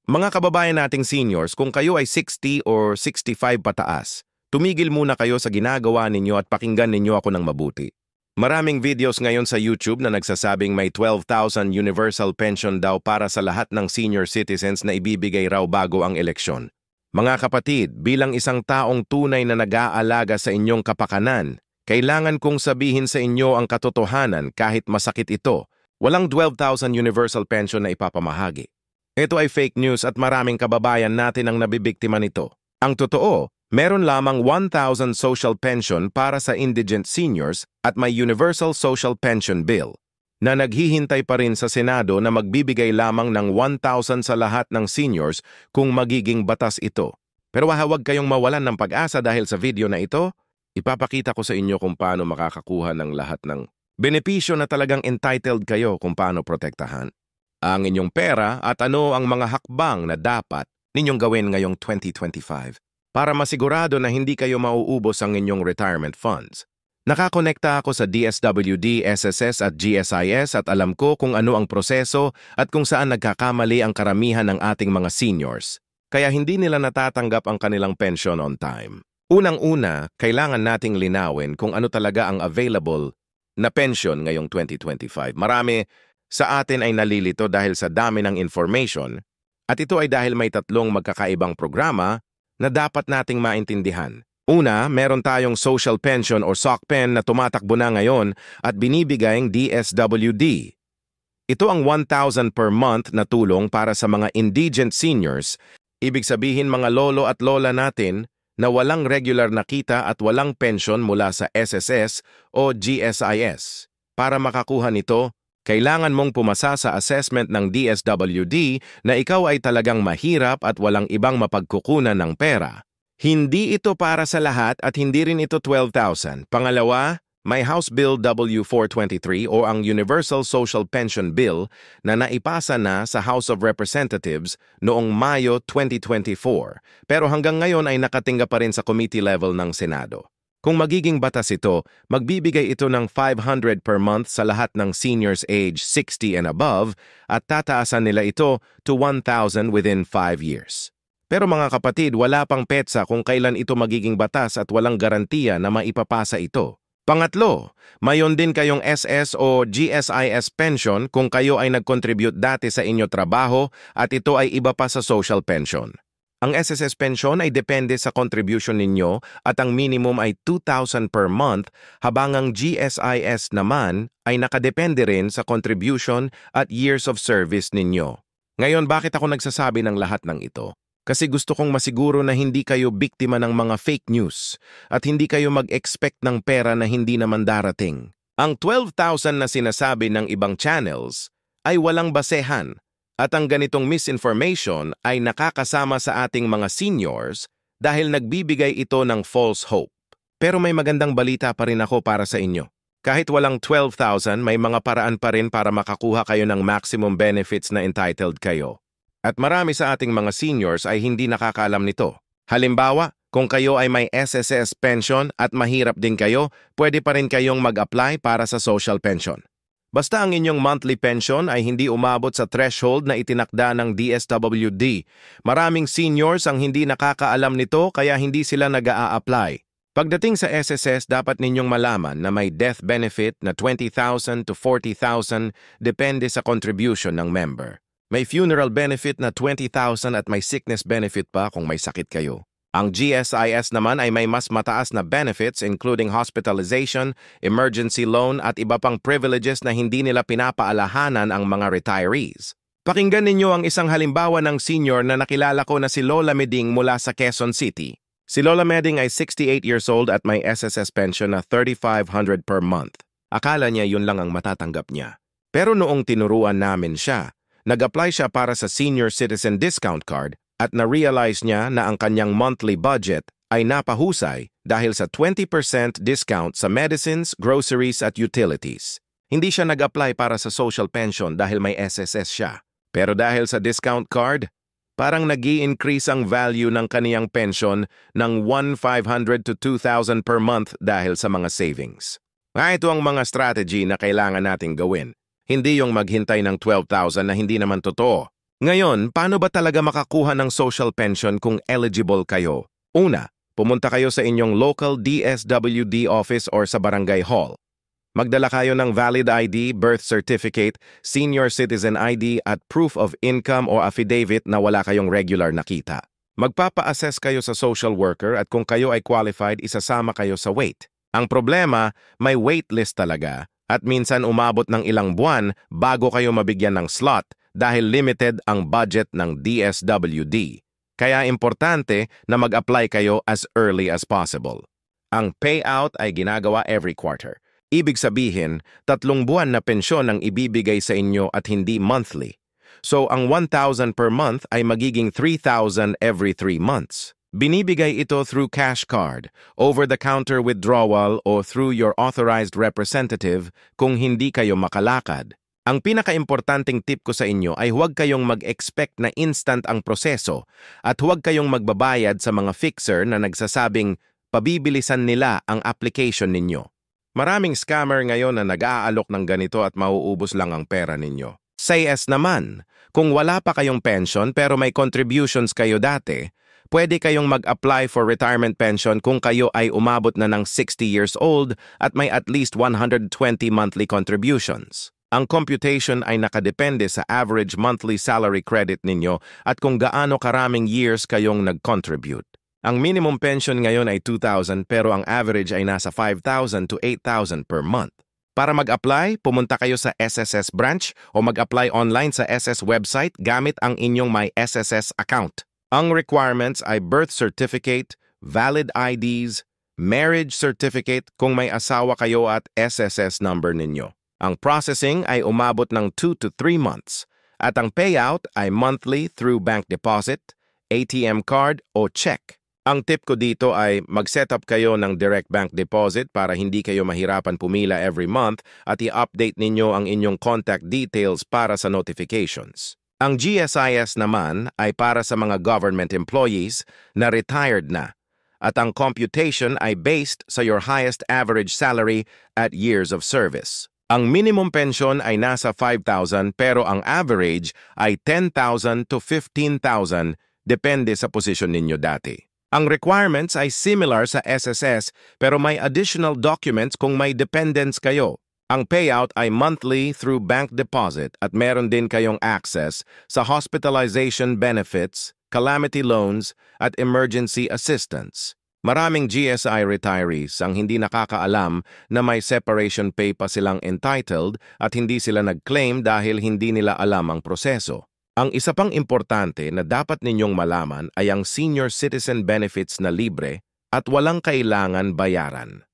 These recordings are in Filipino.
Mga kababayan nating seniors, kung kayo ay 60 or 65 pataas, tumigil muna kayo sa ginagawa ninyo at pakinggan ninyo ako ng mabuti. Maraming videos ngayon sa YouTube na nagsasabing may 12,000 universal pension daw para sa lahat ng senior citizens na ibibigay raw bago ang eleksyon. Mga kapatid, bilang isang taong tunay na nag-aalaga sa inyong kapakanan, kailangan kong sabihin sa inyo ang katotohanan kahit masakit ito. Walang 12,000 universal pension na ipapamahagi. Ito ay fake news at maraming kababayan natin ang nabibiktima nito. Ang totoo, meron lamang 1,000 social pension para sa indigent seniors at may Universal Social Pension Bill na naghihintay pa rin sa Senado na magbibigay lamang ng 1,000 sa lahat ng seniors kung magiging batas ito. Pero huwag kayong mawalan ng pag-asa dahil sa video na ito, ipapakita ko sa inyo kung paano makakakuha ng lahat ng benepisyo na talagang entitled kayo kung paano protektahan ang inyong pera at ano ang mga hakbang na dapat ninyong gawin ngayong 2025 para masigurado na hindi kayo mauubos ang inyong retirement funds. Nakakonekta ako sa DSWD, SSS at GSIS at alam ko kung ano ang proseso at kung saan nagkakamali ang karamihan ng ating mga seniors, kaya hindi nila natatanggap ang kanilang pension on time. Unang-una, kailangan nating linawin kung ano talaga ang available na pension ngayong 2025. Marami sa atin ay nalilito dahil sa dami ng information at ito ay dahil may tatlong magkakaibang programa na dapat nating maintindihan. Una, meron tayong social pension or SOCPEN na tumatakbo na ngayon at binibigayng DSWD. Ito ang 1,000 per month na tulong para sa mga indigent seniors, ibig sabihin mga lolo at lola natin na walang regular na kita at walang pension mula sa SSS o GSIS. Para makakuha nito, kailangan mong pumasa sa assessment ng DSWD na ikaw ay talagang mahirap at walang ibang mapagkukunan ng pera. Hindi ito para sa lahat at hindi rin ito 12,000. Pangalawa, may House Bill W423 o ang Universal Social Pension Bill na naipasa na sa House of Representatives noong Mayo 2024. Pero hanggang ngayon ay nakatingga pa rin sa committee level ng Senado. Kung magiging batas ito, magbibigay ito ng 500 per month sa lahat ng seniors age 60 and above at tataasan nila ito to 1,000 within 5 years. Pero mga kapatid, wala pang petsa kung kailan ito magiging batas at walang garantiya na maipapasa ito. Pangatlo, mayon din kayong SS o GSIS pension kung kayo ay nag-contribute dati sa inyo trabaho at ito ay iba pa sa social pension. Ang SSS pension ay depende sa contribution ninyo at ang minimum ay 2,000 per month habang ang GSIS naman ay nakadepende rin sa contribution at years of service ninyo. Ngayon, bakit ako nagsasabi ng lahat ng ito? Kasi gusto kong masiguro na hindi kayo biktima ng mga fake news at hindi kayo mag-expect ng pera na hindi naman darating. Ang 12,000 na sinasabi ng ibang channels ay walang basehan. At ang ganitong misinformation ay nakakasama sa ating mga seniors dahil nagbibigay ito ng false hope. Pero may magandang balita pa rin ako para sa inyo. Kahit walang 12,000, may mga paraan pa rin para makakuha kayo ng maximum benefits na entitled kayo. At marami sa ating mga seniors ay hindi nakakaalam nito. Halimbawa, kung kayo ay may SSS pension at mahirap din kayo, pwede pa rin kayong mag-apply para sa social pension. Basta ang inyong monthly pension ay hindi umabot sa threshold na itinakda ng DSWD. Maraming seniors ang hindi nakakaalam nito kaya hindi sila nag-a-apply. Pagdating sa SSS, dapat ninyong malaman na may death benefit na 20,000 to 40,000 depende sa contribution ng member. May funeral benefit na 20,000 at may sickness benefit pa kung may sakit kayo. Ang GSIS naman ay may mas mataas na benefits including hospitalization, emergency loan at iba pang privileges na hindi nila pinapaalahanan ang mga retirees. Pakinggan ninyo ang isang halimbawa ng senior na nakilala ko na si Lola Meding mula sa Quezon City. Si Lola Meding ay 68 years old at may SSS pension na 3,500 per month. Akala niya yun lang ang matatanggap niya. Pero noong tinuruan namin siya, nag-apply siya para sa Senior Citizen Discount Card at na-realize niya na ang kanyang monthly budget ay napahusay dahil sa 20% discount sa medicines, groceries at utilities. Hindi siya nag-apply para sa social pension dahil may SSS siya. Pero dahil sa discount card, parang nag-i-increase ang value ng kaniyang pension ng 1,500 to 2,000 per month dahil sa mga savings. Ito ang mga strategy na kailangan nating gawin. Hindi yung maghintay ng 12,000 na hindi naman totoo. Ngayon, paano ba talaga makakuha ng social pension kung eligible kayo? Una, pumunta kayo sa inyong local DSWD office or sa barangay hall. Magdala kayo ng valid ID, birth certificate, senior citizen ID at proof of income o affidavit na wala kayong regular na kita. Magpapa-assess kayo sa social worker at kung kayo ay qualified, isasama kayo sa wait. Ang problema, may wait list talaga at minsan umabot ng ilang buwan bago kayo mabigyan ng slot dahil limited ang budget ng DSWD. Kaya importante na mag-apply kayo as early as possible. Ang payout ay ginagawa every quarter. Ibig sabihin, 3 buwan na pensyon ang ibibigay sa inyo at hindi monthly. So, ang 1,000 per month ay magiging 3,000 every 3 months. Binibigay ito through cash card, over-the-counter withdrawal o through your authorized representative kung hindi kayo makalakad. Ang pinakaimportanteng tip ko sa inyo ay huwag kayong mag-expect na instant ang proseso at huwag kayong magbabayad sa mga fixer na nagsasabing pabibilisan nila ang application ninyo. Maraming scammer ngayon na nag-aalok ng ganito at mauubos lang ang pera ninyo. Say yes naman, kung wala pa kayong pension pero may contributions kayo dati, pwede kayong mag-apply for retirement pension kung kayo ay umabot na ng 60 years old at may at least 120 monthly contributions. Ang computation ay nakadepende sa average monthly salary credit ninyo at kung gaano karaming years kayong nag-contribute. Ang minimum pension ngayon ay 2,000 pero ang average ay nasa 5,000 to 8,000 per month. Para mag-apply, pumunta kayo sa SSS branch o mag-apply online sa SS website gamit ang inyong My SSS account. Ang requirements ay birth certificate, valid IDs, marriage certificate kung may asawa kayo at SSS number ninyo. Ang processing ay umabot ng 2 to 3 months at ang payout ay monthly through bank deposit, ATM card o check. Ang tip ko dito ay mag-set up kayo ng direct bank deposit para hindi kayo mahirapan pumila every month at i-update ninyo ang inyong contact details para sa notifications. Ang GSIS naman ay para sa mga government employees na retired na at ang computation ay based sa your highest average salary at years of service. Ang minimum pension ay nasa 5,000 pero ang average ay 10,000 to 15,000 depende sa posisyon ninyo dati. Ang requirements ay similar sa SSS pero may additional documents kung may dependents kayo. Ang payout ay monthly through bank deposit at meron din kayong access sa hospitalization benefits, calamity loans at emergency assistance. Maraming GSI retirees ang hindi nakakaalam na may separation pay pa silang entitled at hindi sila nag-claim dahil hindi nila alam ang proseso. Ang isa pang importante na dapat ninyong malaman ay ang senior citizen benefits na libre at walang kailangan bayaran.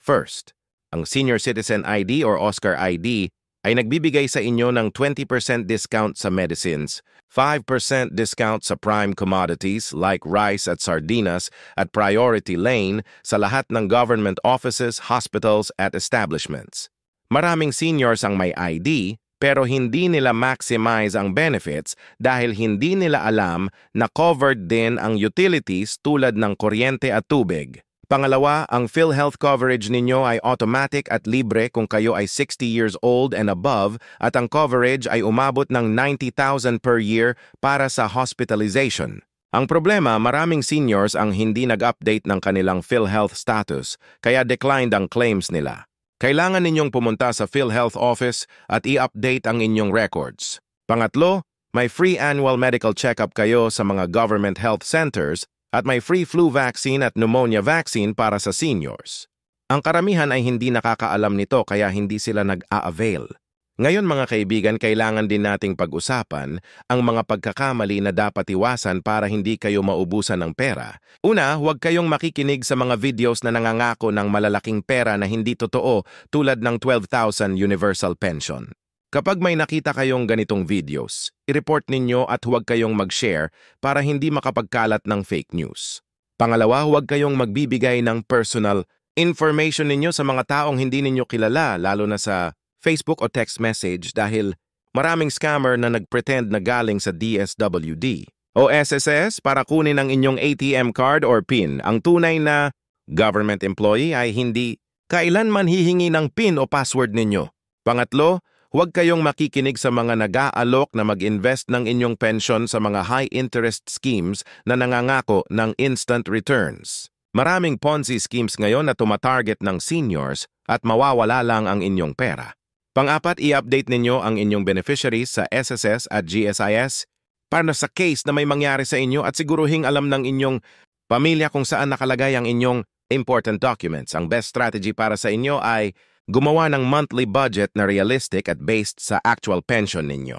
First, ang Senior Citizen ID or Oscar ID ay nagbibigay sa inyo ng 20% discount sa medicines, 5% discount sa prime commodities like rice at sardinas at priority lane sa lahat ng government offices, hospitals at establishments. Maraming seniors ang may ID pero hindi nila maximize ang benefits dahil hindi nila alam na covered din ang utilities tulad ng kuryente at tubig. Pangalawa, ang PhilHealth coverage ninyo ay automatic at libre kung kayo ay 60 years old and above at ang coverage ay umabot ng 90,000 per year para sa hospitalization. Ang problema, maraming seniors ang hindi nag-update ng kanilang PhilHealth status kaya declined ang claims nila. Kailangan ninyong pumunta sa PhilHealth office at i-update ang inyong records. Pangatlo, may free annual medical check-up kayo sa mga government health centers at may free flu vaccine at pneumonia vaccine para sa seniors. Ang karamihan ay hindi nakakaalam nito kaya hindi sila nag-a-avail. Ngayon mga kaibigan, kailangan din nating pag-usapan ang mga pagkakamali na dapat iwasan para hindi kayo maubusan ng pera. Una, huwag kayong makikinig sa mga videos na nangangako ng malalaking pera na hindi totoo tulad ng 12,000 universal pension. Kapag may nakita kayong ganitong videos, i-report ninyo at huwag kayong mag-share para hindi makapagkalat ng fake news. Pangalawa, huwag kayong magbibigay ng personal information ninyo sa mga taong hindi ninyo kilala, lalo na sa Facebook o text message dahil maraming scammer na nag-pretend na galing sa DSWD o SSS para kunin ang inyong ATM card or PIN. Ang tunay na government employee ay hindi kailanman hihingi ng PIN o password ninyo. Pangatlo, Huwag kayong makikinig sa mga nag-aalok na mag-invest ng inyong pensyon sa mga high-interest schemes na nangangako ng instant returns. Maraming Ponzi schemes ngayon na tumatarget ng seniors at mawawala lang ang inyong pera. Pang-apat, i-update ninyo ang inyong beneficiaries sa SSS at GSIS para sa case na may mangyari sa inyo at siguruhing alam ng inyong pamilya kung saan nakalagay ang inyong important documents. Ang best strategy para sa inyo ay gumawa ng monthly budget na realistic at based sa actual pension ninyo.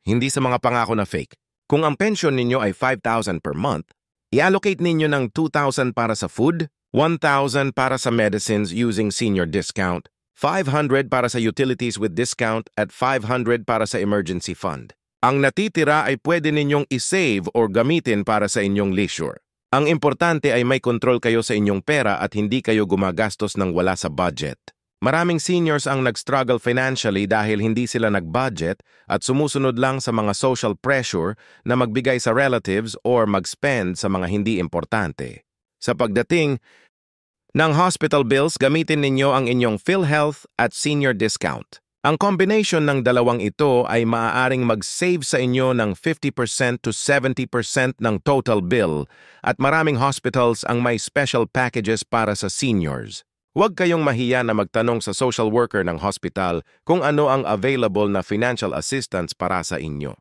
Hindi sa mga pangako na fake. Kung ang pension ninyo ay 5,000 per month, i-allocate ninyo ng 2,000 para sa food, 1,000 para sa medicines using senior discount, 500 para sa utilities with discount, at 500 para sa emergency fund. Ang natitira ay pwede ninyong isave or gamitin para sa inyong leisure. Ang importante ay may control kayo sa inyong pera at hindi kayo gumagastos ng wala sa budget. Maraming seniors ang nag-struggle financially dahil hindi sila nag-budget at sumusunod lang sa mga social pressure na magbigay sa relatives or mag-spend sa mga hindi importante. Sa pagdating ng hospital bills, gamitin ninyo ang inyong PhilHealth at senior discount. Ang combination ng dalawang ito ay maaaring mag-save sa inyo ng 50% to 70% ng total bill at maraming hospitals ang may special packages para sa seniors. Huwag kayong mahiya na magtanong sa social worker ng hospital kung ano ang available na financial assistance para sa inyo.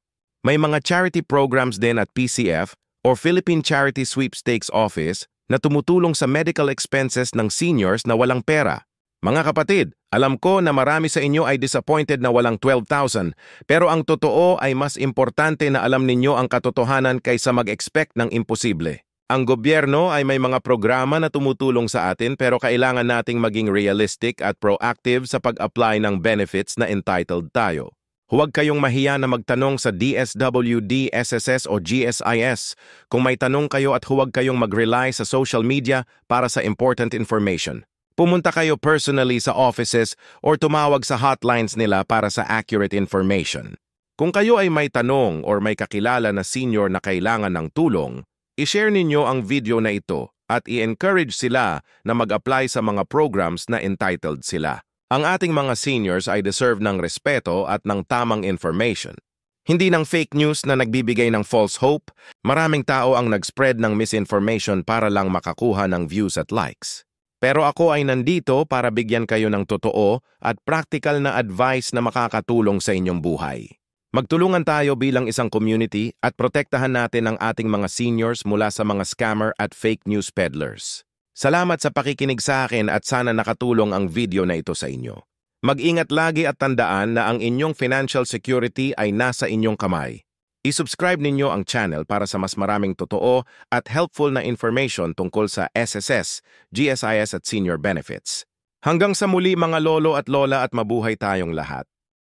May mga charity programs din at PCF or Philippine Charity Sweepstakes Office na tumutulong sa medical expenses ng seniors na walang pera. Mga kapatid, alam ko na marami sa inyo ay disappointed na walang 12,000, pero ang totoo ay mas importante na alam ninyo ang katotohanan kaysa mag-expect ng imposible. Ang gobyerno ay may mga programa na tumutulong sa atin pero kailangan nating maging realistic at proactive sa pag-apply ng benefits na entitled tayo. Huwag kayong mahiya na magtanong sa DSWD, SSS o GSIS kung may tanong kayo at huwag kayong mag-rely sa social media para sa important information. Pumunta kayo personally sa offices or tumawag sa hotlines nila para sa accurate information. Kung kayo ay may tanong or may kakilala na senior na kailangan ng tulong, i-share ninyo ang video na ito at i-encourage sila na mag-apply sa mga programs na entitled sila. Ang ating mga seniors ay deserve ng respeto at ng tamang information. Hindi ng fake news na nagbibigay ng false hope. Maraming tao ang nag-spread ng misinformation para lang makakuha ng views at likes. Pero ako ay nandito para bigyan kayo ng totoo at practical na advice na makakatulong sa inyong buhay. Magtulungan tayo bilang isang community at protektahan natin ang ating mga seniors mula sa mga scammer at fake news peddlers. Salamat sa pakikinig sa akin at sana nakatulong ang video na ito sa inyo. Mag-ingat lagi at tandaan na ang inyong financial security ay nasa inyong kamay. I-subscribe ninyo ang channel para sa mas maraming totoo at helpful na information tungkol sa SSS, GSIS at senior benefits. Hanggang sa muli mga lolo at lola at mabuhay tayong lahat.